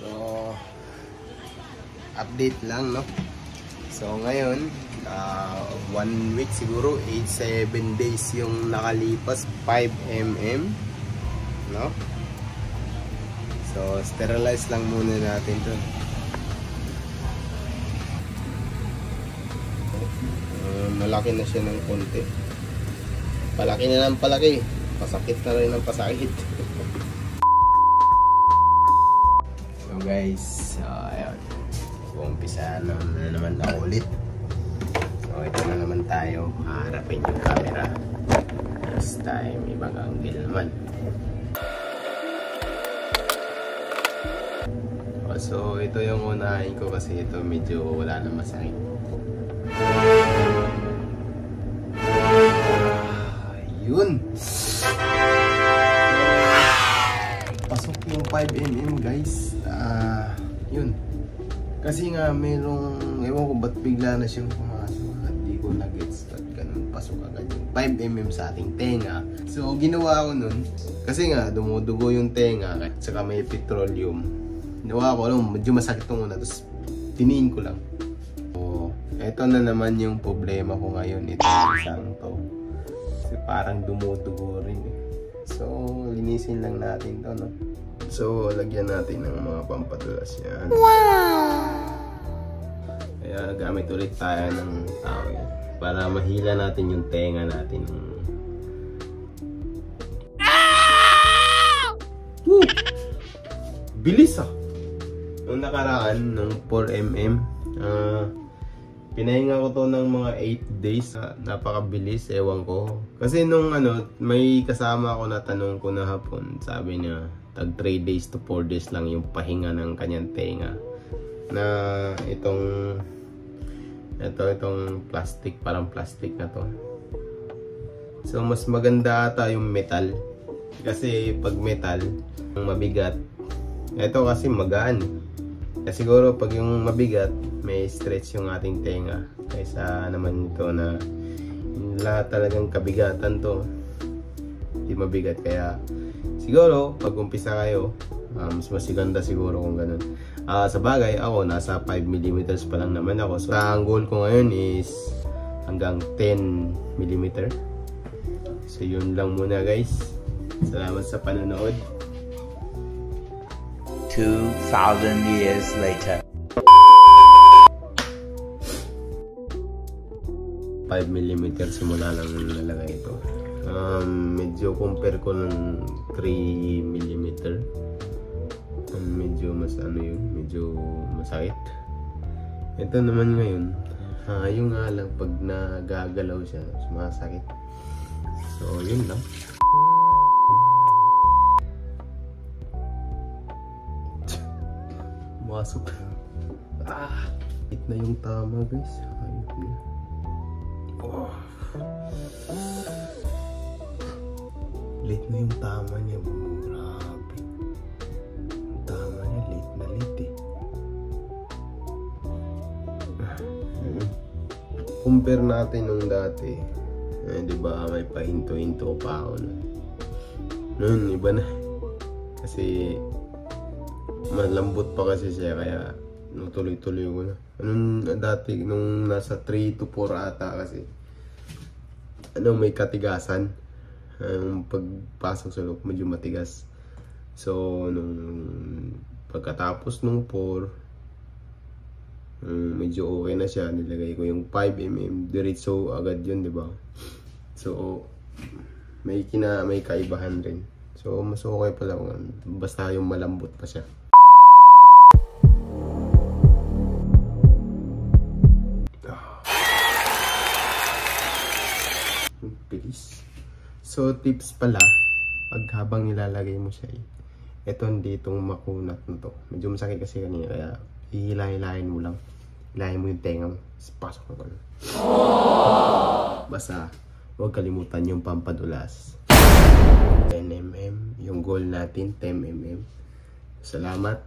So, update lang, no? So, ngayon, 1 week siguro, 7 days yung nakalipas, 5 mm, no? So, sterilize lang muna natin to. Malaki na siya ng konti. Palaki na ng palaki. Pasakit na rin ng pasakit. So guys, ayun. Umpisa na naman na ulit. So ito na naman tayo. Haharapin yung camera. This time, ibang angle naman. So ito yung unahin ko kasi ito medyo wala na masakit. Yun. Pasok yung 5 mm guys. Yun. Kasi nga merong, ewan ko ba't bigla na siyang pumasok at di ko na-gets at ganun pasok agad yung 5 mm sa ating tenga. So ginawa ko nun, kasi nga dumudugo yung tenga at saka may petroleum. Ginawa ko nun, medyo masakit nung una, tapos tiniin ko lang. So eto na naman yung problema ko ngayon, itong isang to. Kasi parang dumudugo rin eh. So linisin lang natin to, no? So lagyan natin ng mga pampadulas yan. Wow! Kaya gamit ulit tayo ng towel para mahila natin yung tenga natin. Woo! Bilis ah! Nung nakaraan, nung 4 mm, pinahinga ko to ng mga 8 days. Napakabilis, ewan ko. Kasi nung may kasama ako na tanong ko na hapon, sabi niya, tag 3 days to 4 days lang yung pahinga ng kanyang tenga. Na itong plastic, parang plastic na to. So mas maganda ata yung metal. Kasi pag metal, mabigat. Ito kasi magaan. Kasi siguro pag yung mabigat, may stretch yung ating tenga. Kaysa naman ito na lahat talagang kabigatan to. Hindi mabigat. Kaya siguro pag umpisa kayo, mas masiganda siguro kung ganun. Sa bagay, ako nasa 5 mm pa lang naman ako. So ang goal ko ngayon is hanggang 10 mm. So yun lang muna guys. Salamat sa panonood. 2,000 years later. 5 mm simula lang nalagay ito. Medyo compare ko ng 3 mm. Medyo mas medyo masakit. Ito naman ngayon, yung nga lang pag nagagalaw siya, sumasakit. So yun lang. Masok. Hit na yung tama guys. Ayun na. Oh. Late na yung tama niya. Grabe. Yung tama niya late na late eh. Compare natin nung dati. Diba may pahinto-hinto pa ako na. Noon iba na. Kasi malambot pa kasi siya, kaya tuloy-tuloy ko na. Dati nung nasa 3 to 4 ata kasi may katigasan. Pagpasok sa loob medyo matigas. So nung pagkatapos nung 4, medyo okay na siya. Nilagay ko yung 5 mm diretso agad yun, di ba? So may kaibahan rin. So mas okay pala basta yung malambot pa siya. Bilis. So tips pala, pag habang nilalagay mo siya, etong ditong makunat na to. Medyo masakit kasi kanina, kaya hihilahin mo lang. Hilahin mo yung tenga mo. Pasok mo lang. Basta, huwag kalimutan yung pampadulas. 10 mm. Yung goal natin, 10 mm. Salamat.